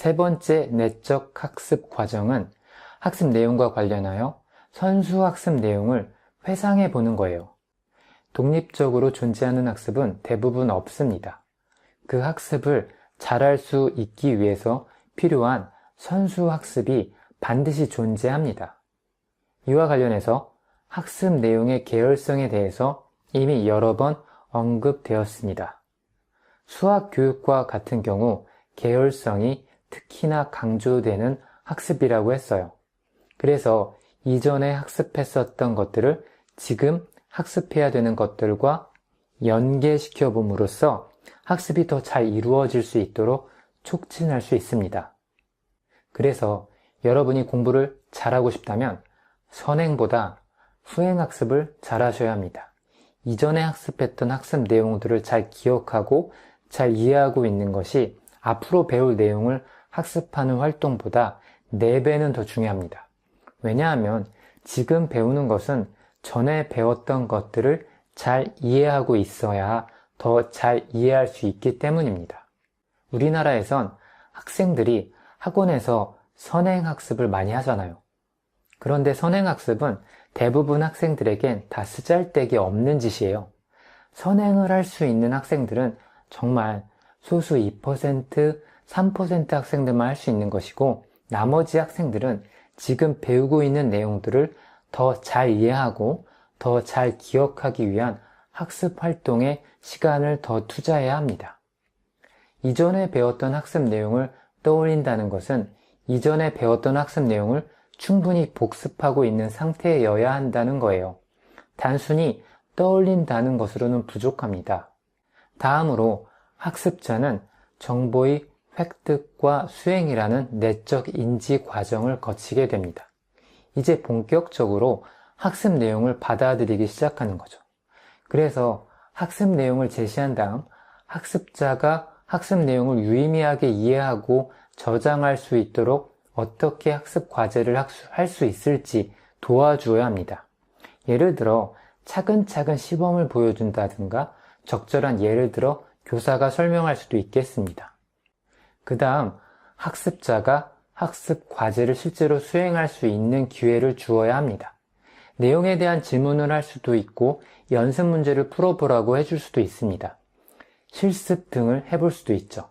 세 번째 내적 학습 과정은 학습 내용과 관련하여 선수 학습 내용을 회상해 보는 거예요. 독립적으로 존재하는 학습은 대부분 없습니다. 그 학습을 잘할 수 있기 위해서 필요한 선수 학습이 반드시 존재합니다. 이와 관련해서 학습 내용의 계열성에 대해서 이미 여러 번 언급되었습니다. 수학 교육과 같은 경우 계열성이 특히나 강조되는 학습이라고 했어요. 그래서 이전에 학습했었던 것들을 지금 학습해야 되는 것들과 연계시켜 봄으로써 학습이 더 잘 이루어질 수 있도록 촉진할 수 있습니다. 그래서 여러분이 공부를 잘하고 싶다면 선행보다 후행 학습을 잘 하셔야 합니다. 이전에 학습했던 학습 내용들을 잘 기억하고 잘 이해하고 있는 것이 앞으로 배울 내용을 학습하는 활동보다 4배는 더 중요합니다. 왜냐하면 지금 배우는 것은 전에 배웠던 것들을 잘 이해하고 있어야 더 잘 이해할 수 있기 때문입니다. 우리나라에선 학생들이 학원에서 선행학습을 많이 하잖아요. 그런데 선행학습은 대부분 학생들에겐 다 쓰잘데기 없는 짓이에요. 선행을 할 수 있는 학생들은 정말 소수 2%, 3% 학생들만 할 수 있는 것이고 나머지 학생들은 지금 배우고 있는 내용들을 더 잘 이해하고 더 잘 기억하기 위한 학습 활동에 시간을 더 투자해야 합니다. 이전에 배웠던 학습 내용을 떠올린다는 것은 이전에 배웠던 학습 내용을 충분히 복습하고 있는 상태여야 한다는 거예요. 단순히 떠올린다는 것으로는 부족합니다. 다음으로 학습자는 정보의 획득과 수행이라는 내적 인지 과정을 거치게 됩니다. 이제 본격적으로 학습 내용을 받아들이기 시작하는 거죠. 그래서 학습 내용을 제시한 다음 학습자가 학습 내용을 유의미하게 이해하고 저장할 수 있도록 어떻게 학습 과제를 할 수 있을지 도와주어야 합니다. 예를 들어 차근차근 시범을 보여준다든가 적절한 예를 들어 교사가 설명할 수도 있겠습니다. 그 다음 학습자가 학습 과제를 실제로 수행할 수 있는 기회를 주어야 합니다. 내용에 대한 질문을 할 수도 있고 연습 문제를 풀어보라고 해줄 수도 있습니다. 실습 등을 해볼 수도 있죠.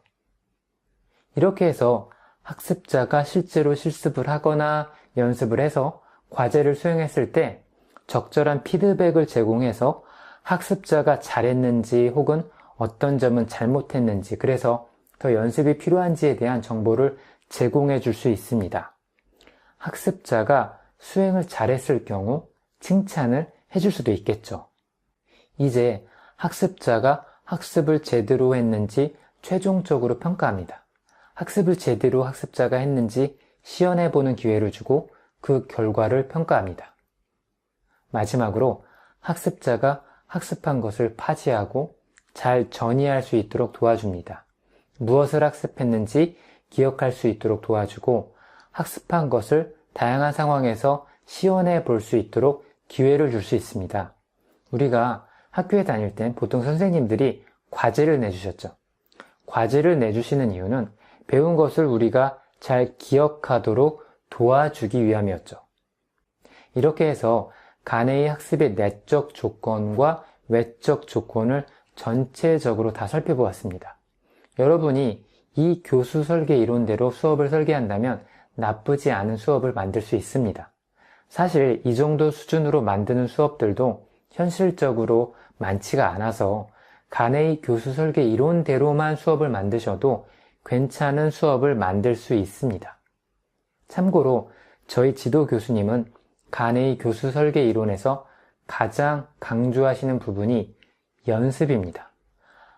이렇게 해서 학습자가 실제로 실습을 하거나 연습을 해서 과제를 수행했을 때 적절한 피드백을 제공해서 학습자가 잘했는지 혹은 어떤 점은 잘못했는지 그래서 더 연습이 필요한지에 대한 정보를 제공해 줄 수 있습니다. 학습자가 수행을 잘했을 경우 칭찬을 해줄 수도 있겠죠. 이제 학습자가 학습을 제대로 했는지 최종적으로 평가합니다. 학습을 제대로 학습자가 했는지 시연해보는 기회를 주고 그 결과를 평가합니다. 마지막으로 학습자가 학습한 것을 파지하고 잘 전이할 수 있도록 도와줍니다. 무엇을 학습했는지 기억할 수 있도록 도와주고 학습한 것을 다양한 상황에서 시연해 볼 수 있도록 기회를 줄 수 있습니다. 우리가 학교에 다닐 땐 보통 선생님들이 과제를 내주셨죠. 과제를 내주시는 이유는 배운 것을 우리가 잘 기억하도록 도와주기 위함이었죠. 이렇게 해서 간의 학습의 내적 조건과 외적 조건을 전체적으로 다 살펴보았습니다. 여러분이 이 교수 설계 이론대로 수업을 설계한다면 나쁘지 않은 수업을 만들 수 있습니다. 사실 이 정도 수준으로 만드는 수업들도 현실적으로 많지가 않아서 간의 교수 설계 이론대로만 수업을 만드셔도 괜찮은 수업을 만들 수 있습니다. 참고로 저희 지도 교수님은 간의 교수 설계 이론에서 가장 강조하시는 부분이 연습입니다.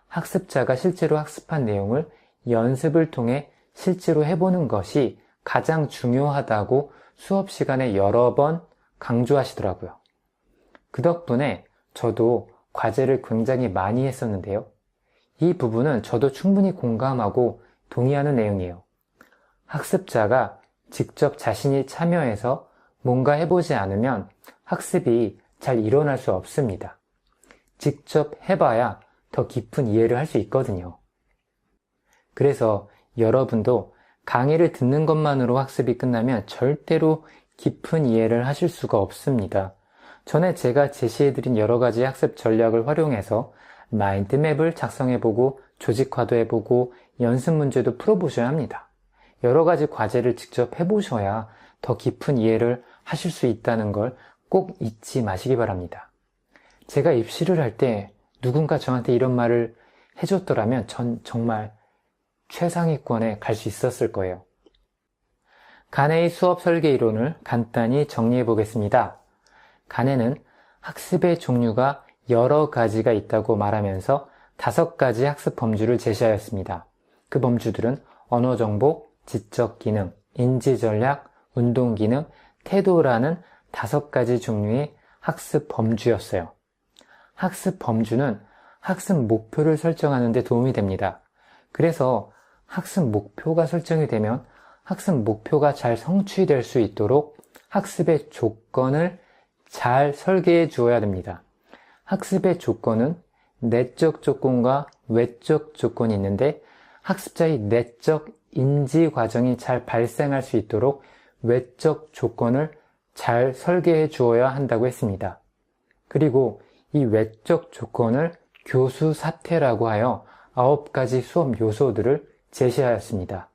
학습자가 실제로 학습한 내용을 연습을 통해 실제로 해보는 것이 가장 중요하다고 수업 시간에 여러 번 강조하시더라고요. 그 덕분에 저도 과제를 굉장히 많이 했었는데요. 이 부분은 저도 충분히 공감하고 동의하는 내용이에요. 학습자가 직접 자신이 참여해서 뭔가 해보지 않으면 학습이 잘 일어날 수 없습니다. 직접 해봐야 더 깊은 이해를 할 수 있거든요. 그래서 여러분도 강의를 듣는 것만으로 학습이 끝나면 절대로 깊은 이해를 하실 수가 없습니다. 전에 제가 제시해드린 여러 가지 학습 전략을 활용해서 마인드맵을 작성해보고 조직화도 해보고 연습 문제도 풀어보셔야 합니다. 여러 가지 과제를 직접 해보셔야 더 깊은 이해를 하실 수 있다는 걸 꼭 잊지 마시기 바랍니다. 제가 입시를 할 때 누군가 저한테 이런 말을 해줬더라면 전 정말 최상위권에 갈 수 있었을 거예요. 간해의 수업 설계 이론을 간단히 정리해 보겠습니다. 간해는 학습의 종류가 여러 가지가 있다고 말하면서 5가지 학습 범주를 제시하였습니다. 그 범주들은 언어 정보, 지적 기능, 인지 전략, 운동 기능, 태도라는 5가지 종류의 학습 범주였어요. 학습 범주는 학습 목표를 설정하는 데 도움이 됩니다. 그래서 학습 목표가 설정이 되면 학습 목표가 잘 성취될 수 있도록 학습의 조건을 잘 설계해 주어야 됩니다. 학습의 조건은 내적 조건과 외적 조건이 있는데 학습자의 내적 인지 과정이 잘 발생할 수 있도록 외적 조건을 잘 설계해 주어야 한다고 했습니다. 그리고 이 외적 조건을 교수 사태라고 하여 9가지 수업 요소들을 제시하였습니다.